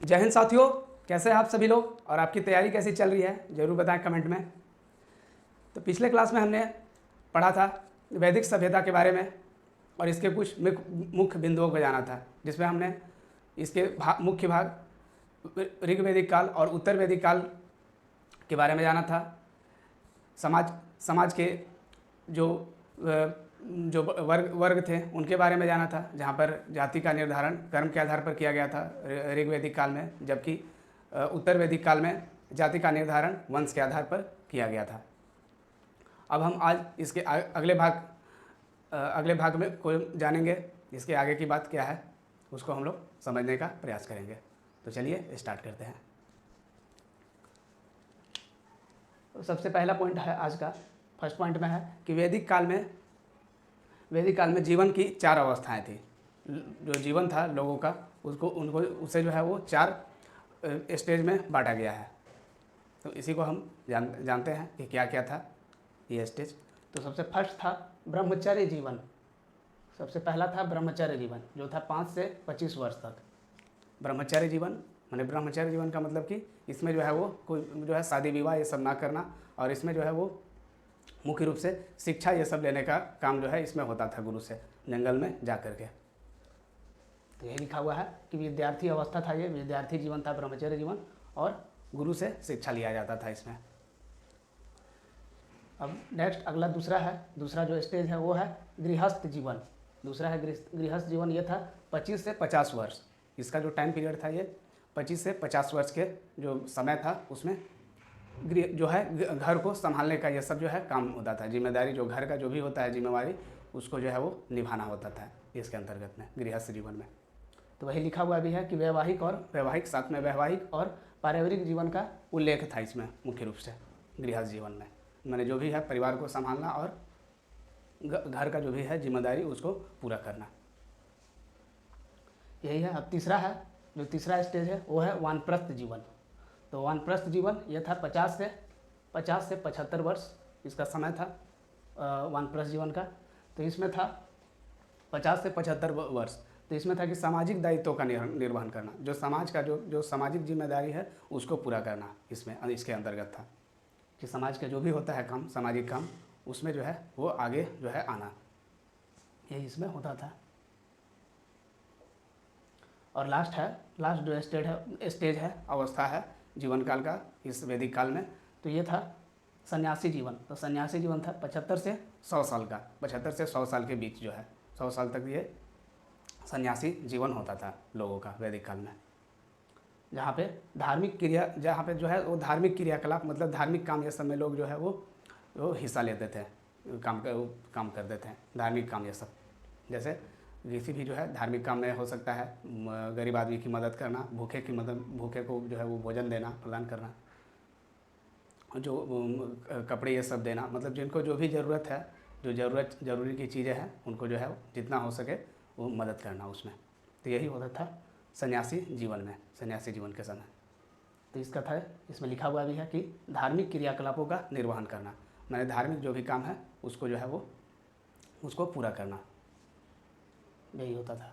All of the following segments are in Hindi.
जय हिंद साथियों, कैसे हैं आप सभी लोग और आपकी तैयारी कैसी चल रही है ज़रूर बताएं कमेंट में। तो पिछले क्लास में हमने पढ़ा था वैदिक सभ्यता के बारे में और इसके कुछ मुख्य बिंदुओं को जाना था, जिसमें हमने इसके मुख्य भाग ऋग्वैदिक काल और उत्तर वैदिक काल के बारे में जाना था। समाज के जो वर्ग थे उनके बारे में जाना था, जहाँ पर जाति का निर्धारण कर्म के आधार पर किया गया था ऋग्वैदिक काल में, जबकि उत्तर वैदिक काल में जाति का निर्धारण वंश के आधार पर किया गया था। अब हम आज इसके अगले भाग में को जानेंगे। इसके आगे की बात क्या है उसको हम लोग समझने का प्रयास करेंगे। तो चलिए स्टार्ट करते हैं। तो सबसे पहला पॉइंट है आज का, फर्स्ट पॉइंट में है कि वैदिक काल में जीवन की 4 अवस्थाएं थी। जो जीवन था लोगों का उसे जो है वो 4 स्टेज में बांटा गया है। तो इसी को हम जानते हैं कि क्या क्या था ये स्टेज। तो सबसे फर्स्ट था ब्रह्मचर्य जीवन। सबसे पहला था ब्रह्मचर्य जीवन, जो था 5 से 25 वर्ष तक। ब्रह्मचर्य जीवन माने ब्रह्मचर्य जीवन का मतलब कि इसमें जो है वो कोई जो है शादी विवाह ये सब ना करना, और इसमें जो है वो मुख्य रूप से शिक्षा ये सब लेने का काम जो है इसमें होता था गुरु से, जंगल में जा कर के। तो यही लिखा हुआ है कि विद्यार्थी अवस्था था, ये विद्यार्थी जीवन था ब्रह्मचर्य जीवन, और गुरु से शिक्षा लिया जाता था इसमें। अब नेक्स्ट अगला दूसरा जो स्टेज है वो है गृहस्थ जीवन। दूसरा है गृहस्थ जीवन, ये था 25 से 50 वर्ष। इसका जो टाइम पीरियड था ये 25 से 50 वर्ष के जो समय था, उसमें जो है घर को संभालने का ये सब जो है काम होता था। जिम्मेदारी जो घर का जो भी होता है जिम्मेवारी, उसको जो है वो निभाना होता था इसके अंतर्गत में गृहस्थ जीवन में। तो वही लिखा हुआ भी है कि वैवाहिक साथ में वैवाहिक और पारिवारिक जीवन का उल्लेख था इसमें मुख्य रूप से गृहस्थ जीवन में। मैंने जो भी है परिवार को संभालना और घर का जो भी है जिम्मेदारी उसको पूरा करना, यही है। अब तीसरा स्टेज है वो है वानप्रस्थ जीवन। तो वानप्रस्थ जीवन ये था 50 से 75 वर्ष इसका समय था वानप्रस्थ जीवन का। तो इसमें था 50 से 75 वर्ष। तो इसमें था कि सामाजिक दायित्वों का निर्वहन करना, जो समाज का जो सामाजिक जिम्मेदारी है उसको पूरा करना इसके अंतर्गत था, कि समाज का जो भी होता है काम, सामाजिक काम, उसमें जो है वो आगे जो है आना, यही इसमें होता था। और लास्ट जो स्टेज है अवस्था है जीवन काल का इस वैदिक काल में, तो ये था सन्यासी जीवन। तो सन्यासी जीवन था 75 से 100 साल का। 75 से 100 साल के बीच जो है 100 साल तक ये सन्यासी जीवन होता था लोगों का वैदिक काल में, जहाँ पे जो है वो धार्मिक क्रियाकलाप मतलब धार्मिक काम ये सब में लोग जो है वो हिस्सा लेते थे, काम करते थे धार्मिक काम ये सब। जैसे किसी भी जो है धार्मिक काम में हो सकता है गरीब आदमी की मदद करना, भूखे को जो है वो भोजन देना, प्रदान करना, जो कपड़े ये सब देना, मतलब जिनको जो भी ज़रूरत है, जो ज़रूरी की चीज़ें हैं उनको जो है जितना हो सके वो मदद करना उसमें। तो यही होता था सन्यासी जीवन के समय। तो इसका था इसमें लिखा हुआ भी है कि धार्मिक क्रियाकलापों का निर्वहन करना, मैंने धार्मिक जो भी काम है उसको जो है वो उसको पूरा करना, यही होता था।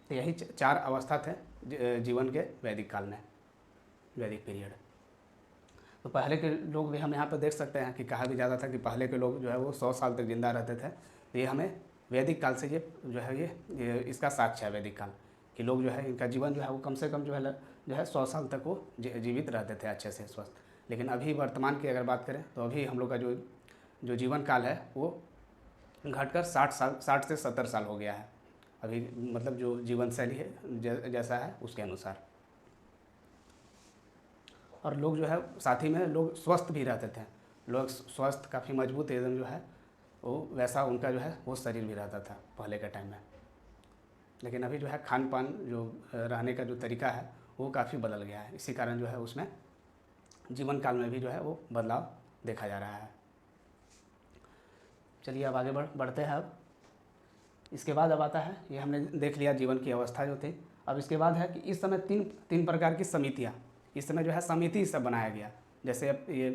तो यही 4 अवस्था थे जीवन के वैदिक काल में, वैदिक पीरियड। तो पहले के लोग भी हम यहाँ पर देख सकते हैं कि कहा भी जाता था कि पहले के लोग जो है वो 100 साल तक जिंदा रहते थे। तो ये हमें वैदिक काल से ये जो है ये इसका साक्ष्य है वैदिक काल, कि लोग जो है इनका जीवन जो है वो कम से कम जो है 100 साल तक वो जीवित रहते थे अच्छे से स्वस्थ। लेकिन अभी वर्तमान की अगर बात करें तो अभी हम लोग का जो जीवन काल है वो घटकर 60 से 70 साल हो गया है अभी, मतलब जो जीवन शैली है जैसा है उसके अनुसार। और लोग जो है साथ ही में लोग स्वस्थ भी रहते थे, लोग स्वस्थ काफ़ी मजबूत एकदम जो है वो वैसा उनका जो है वो शरीर भी रहता था पहले के टाइम में। लेकिन अभी जो है खान पान जो रहने का जो तरीका है वो काफ़ी बदल गया है, इसी कारण जो है उसमें जीवन काल में भी जो है वो बदलाव देखा जा रहा है। चलिए अब आगे बढ़ते हैं। अब इसके बाद अब आता है, ये हमने देख लिया जीवन की अवस्था जो थी। अब इसके बाद है कि इस समय तीन प्रकार की समितियाँ, इस समय जो है समिति सब बनाया गया। जैसे अब ये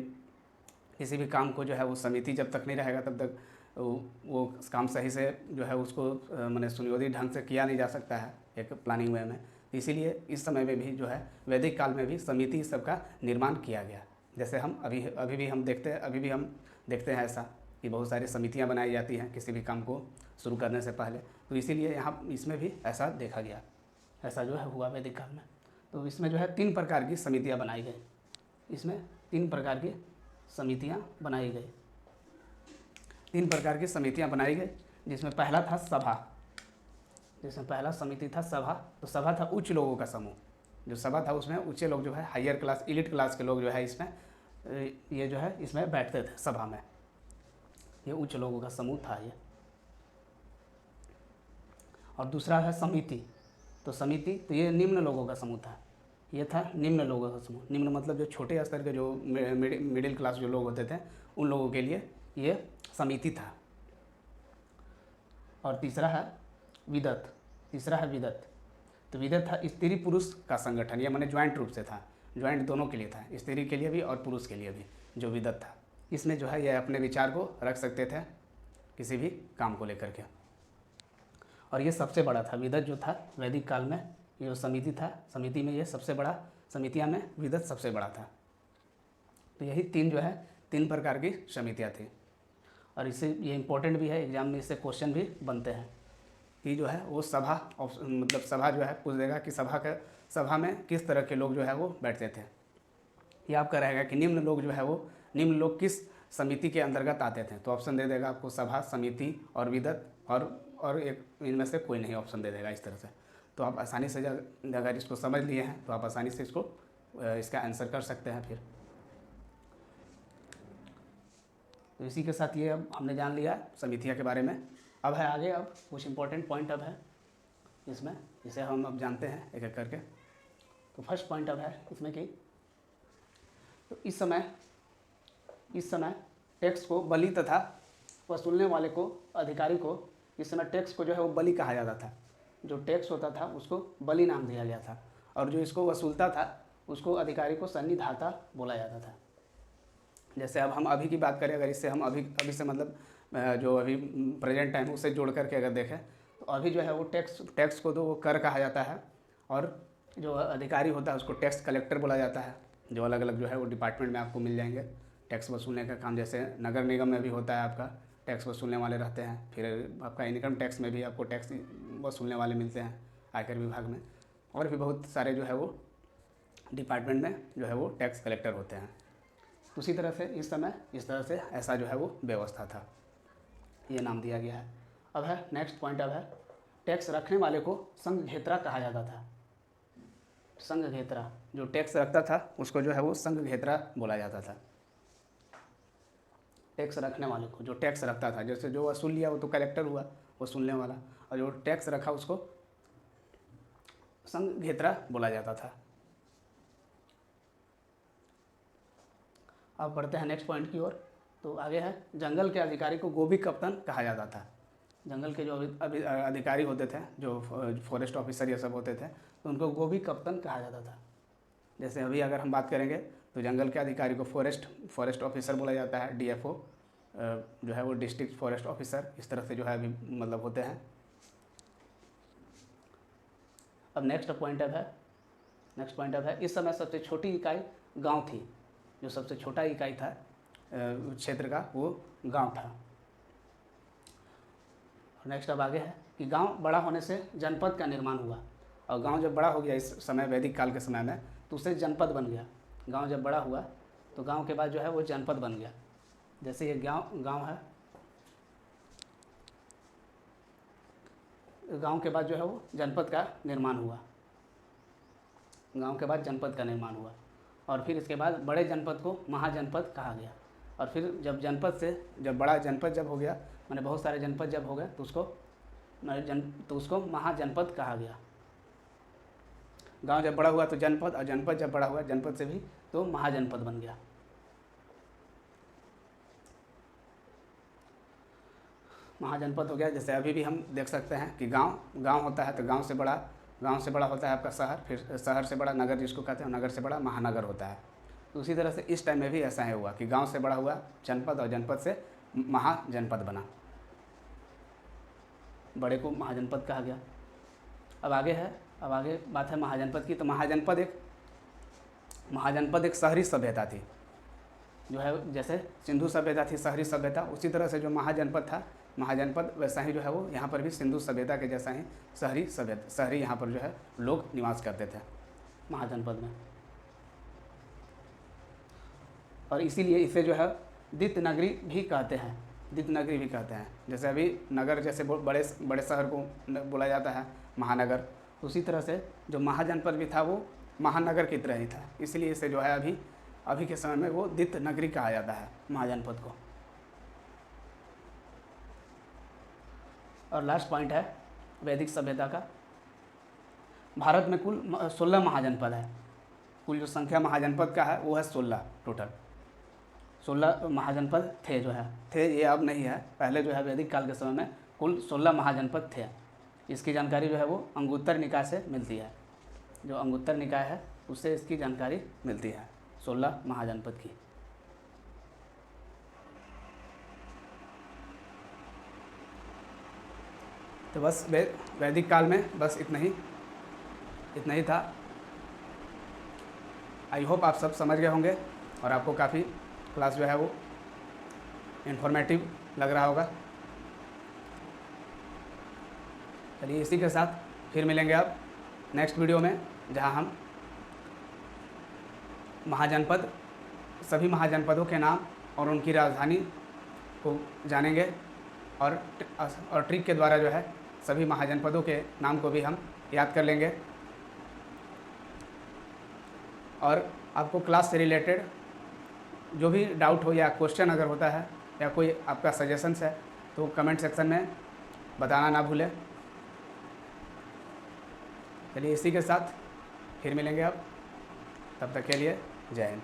किसी भी काम को जो है वो समिति जब तक नहीं रहेगा तब तक वो काम सही से जो है उसको मैंने सुनियोजित ढंग से किया नहीं जा सकता है एक प्लानिंग वे में। इसीलिए इस समय में भी जो है वैदिक काल में भी समिति सबका निर्माण किया गया। जैसे हम अभी भी हम देखते हैं ऐसा कि बहुत सारी समितियां बनाई जाती हैं किसी भी काम को शुरू करने से पहले। तो इसीलिए यहाँ इसमें भी ऐसा देखा गया, ऐसा जो है हुआ वैदिक काल में। तो इसमें जो है 3 प्रकार की समितियाँ बनाई गई, इसमें 3 प्रकार की समितियाँ बनाई गई, 3 प्रकार की समितियाँ बनाई गई। जिसमें पहला था सभा, जिसमें पहला समिति था सभा। तो सभा था उच्च लोगों का समूह, जो सभा था उसमें ऊँचे लोग जो है हायर क्लास एलिट क्लास के लोग जो है इसमें ये जो है इसमें बैठते थे सभा में, ये उच्च लोगों का समूह था ये। और दूसरा है समिति, तो समिति तो ये निम्न लोगों का समूह था, ये था निम्न लोगों का समूह। निम्न मतलब जो छोटे स्तर के जो मिडिल क्लास जो लोग होते थे उन लोगों के लिए ये समिति था। और तीसरा है विदत, तीसरा है विदत। तो विदत था स्त्री पुरुष का संगठन, ये माने ज्वाइंट रूप से था, ज्वाइंट दोनों के लिए था, स्त्री के लिए भी और पुरुष के लिए भी जो विदत था। इसमें जो है ये अपने विचार को रख सकते थे किसी भी काम को लेकर के। और ये सबसे बड़ा था विदत जो था वैदिक काल में, ये जो समिति था, समिति में ये सबसे बड़ा, समितियाँ में विदत सबसे बड़ा था। तो यही 3 जो है 3 प्रकार की समितियाँ थी। और इससे ये इम्पोर्टेंट भी है, एग्जाम में इससे क्वेश्चन भी बनते हैं कि जो है वो सभा मतलब सभा जो है पूछ देगा कि सभा में किस तरह के लोग जो है वो बैठते थे। ये आपका रहेगा कि निम्न लोग जो है वो निम्न लोग किस समिति के अंतर्गत आते थे। तो ऑप्शन दे देगा आपको सभा, समिति और विदत, और एक इनमें से कोई नहीं ऑप्शन दे देगा इस तरह से। तो आप आसानी से अगर इसको समझ लिए हैं तो आप आसानी से इसका आंसर कर सकते हैं फिर। तो इसी के साथ ये अब हमने जान लिया समितियाँ के बारे में। अब है आगे, अब कुछ इम्पोर्टेंट पॉइंट अब है इसमें, जिसे हम अब जानते हैं एक एक करके। तो फर्स्ट पॉइंट अब है इसमें कि तो इस समय टैक्स को बलि तथा वसूलने वाले को, अधिकारी को, इस समय टैक्स को जो है वो बलि कहा जाता था। जो टैक्स होता था उसको बलि नाम दिया गया था, और जो इसको वसूलता था उसको, अधिकारी को, सन्निधाता बोला जाता था। जैसे अब हम अभी की बात करें, अगर इससे हम अभी से मतलब जो अभी प्रेजेंट टाइम उससे जोड़ करके अगर देखें तो अभी जो है वो टैक्स को तो वो कर कहा जाता है, और जो अधिकारी होता है उसको टैक्स कलेक्टर बोला जाता है। जो अलग अलग जो है वो डिपार्टमेंट में आपको मिल जाएंगे टैक्स वसूलने का काम। जैसे नगर निगम में भी होता है आपका, टैक्स वसूलने वाले रहते हैं। फिर आपका इनकम टैक्स में भी आपको टैक्स वसूलने वाले मिलते हैं आयकर विभाग में। और भी बहुत सारे जो है वो डिपार्टमेंट में जो है वो टैक्स कलेक्टर होते हैं। उसी तरह से इस समय इस तरह से ऐसा जो है वो व्यवस्था था, ये नाम दिया गया है। अब है नेक्स्ट पॉइंट, अब है टैक्स रखने वाले को संघघेत्रा कहा जाता था। संघघेत्रा, जो टैक्स रखता था उसको जो है वो संघघेत्रा बोला जाता था। टैक्स रखने वाले को, जो टैक्स रखता था, जैसे जो वसूल लिया वो तो कलेक्टर हुआ वसूलने वाला, और जो टैक्स रखा उसको संघघेत्रा बोला जाता था। अब बढ़ते हैं नेक्स्ट पॉइंट की ओर। तो आगे है जंगल के अधिकारी को गोभी कप्तान कहा जाता था। जंगल के जो अधिकारी होते थे, जो फॉरेस्ट ऑफिसर ये सब होते थे, तो उनको गोभी कप्तान कहा जाता था। जैसे अभी अगर हम बात करेंगे तो जंगल के अधिकारी को फॉरेस्ट ऑफिसर बोला जाता है, DFO जो है वो डिस्ट्रिक्ट फॉरेस्ट ऑफिसर, इस तरह से जो है अभी मतलब होते हैं। अब नेक्स्ट पॉइंट अब है इस समय सबसे छोटी इकाई गांव थी। जो सबसे छोटा इकाई था क्षेत्र का वो गांव था। नेक्स्ट अब आगे है कि गांव बड़ा होने से जनपद का निर्माण हुआ। और गांव जब बड़ा हो गया इस समय वैदिक काल के समय में, तो उससे जनपद बन गया। गांव जब बड़ा हुआ तो गांव के बाद जो है वो जनपद बन गया। जैसे ये गांव है, गांव के बाद जो है वो जनपद का निर्माण हुआ। गांव के बाद जनपद का निर्माण हुआ, और फिर इसके बाद बड़े जनपद को महाजनपद कहा गया। और फिर जब जनपद से जब बड़ा जनपद जब हो गया, माने बहुत सारे जनपद जब हो गए, तो उसको महाजनपद कहा गया। गांव जब बड़ा हुआ तो जनपद, और जनपद जब बड़ा हुआ जनपद से भी तो महाजनपद बन गया। महाजनपद हो गया। जैसे अभी भी हम देख सकते हैं कि गांव होता है तो गांव से बड़ा होता है आपका शहर, फिर शहर से बड़ा नगर जिसको कहते हैं, नगर से बड़ा महानगर होता है। तो उसी तरह से इस टाइम में भी ऐसा ही हुआ कि गांव से बड़ा हुआ जनपद, और जनपद से महाजनपद बना, बड़े को महाजनपद कहा गया। अब आगे है अब आगे बात है महाजनपद की। तो महाजनपद एक शहरी सभ्यता थी, जो है जैसे सिंधु सभ्यता थी शहरी सभ्यता, उसी तरह से जो महाजनपद था, महाजनपद वैसा ही जो है वो यहाँ पर भी सिंधु सभ्यता के जैसा ही शहरी यहाँ पर जो है लोग निवास करते थे महाजनपद में। और इसीलिए इसे जो है द्वित नगरी भी कहते हैं। जैसे अभी नगर जैसे बड़े बड़े शहर को बोला जाता है महानगर, उसी तरह से जो महाजनपद भी था वो महानगर की तरह ही था, इसलिए इसे जो है अभी के समय में वो द्वित नगरी कहा जाता है महाजनपद को। और लास्ट पॉइंट है वैदिक सभ्यता का। भारत में कुल 16 महाजनपद है। कुल जो संख्या महाजनपद का है वो है 16 टोटल। 16 महाजनपद थे, ये अब नहीं है, पहले जो है वैदिक काल के समय में कुल 16 महाजनपद थे। इसकी जानकारी जो है वो अंगुत्तर निकाय से मिलती है, जो अंगुत्तर निकाय है उससे इसकी जानकारी मिलती है 16 महाजनपद की। तो बस वैदिक काल में बस इतना ही था। आई होप आप सब समझ गए होंगे और आपको काफ़ी क्लास जो है वो इन्फॉर्मेटिव लग रहा होगा। चलिए इसी के साथ फिर मिलेंगे अब नेक्स्ट वीडियो में, जहां हम सभी महाजनपदों के नाम और उनकी राजधानी को जानेंगे और ट्रिक के द्वारा जो है सभी महाजनपदों के नाम को भी हम याद कर लेंगे। और आपको क्लास से रिलेटेड जो भी डाउट हो या क्वेश्चन अगर होता है या कोई आपका सजेशंस है तो कमेंट सेक्शन में बताना ना भूलें। चलिए इसी के साथ फिर मिलेंगे अब, तब तक के लिए जय हिंद।